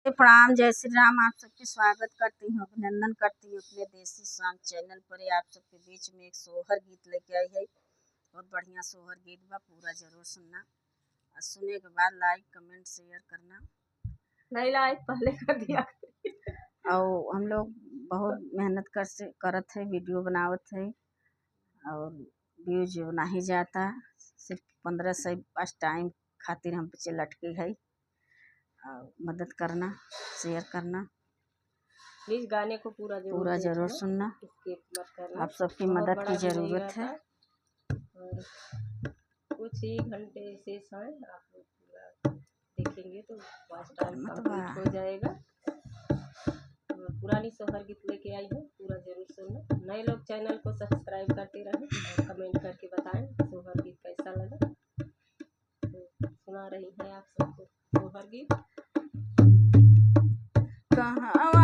प्रणाम, जय श्री राम। आप सबके स्वागत करती हूँ, अभिनंदन करती हूँ अपने देसी सॉन्ग चैनल पर। आप सबके बीच में एक सोहर गीत लेके आई है। बहुत बढ़िया सोहर गीत बा, पूरा जरूर सुनना और सुने के बाद लाइक कमेंट शेयर करना। नहीं लाइक पहले कर दिया। और हम लोग बहुत मेहनत करत है, वीडियो बनावत है और व्यूज नहीं जाता। सिर्फ 15 से बस टाइम खातिर हम पीछे लटके है। मदद करना, शेयर करना, प्लीज गाने को पूरा जरूर सुनना। मत करना। आप सबकी मदद की ज़रूरत है। और कुछ ही घंटे शेष हैं, आप लोग पूरा देखेंगे तो वॉच टाइम कंप्लीट हो जाएगा। पुरानी सोहर गीत लेके आई हूँ, पूरा जरूर सुनना। नए लोग चैनल को सब्सक्राइब करते रहें और कमेंट करके बताएं सोहर गीत कैसा लगा। तो सुना रही है आप सबको सोहर गीत। कहाँ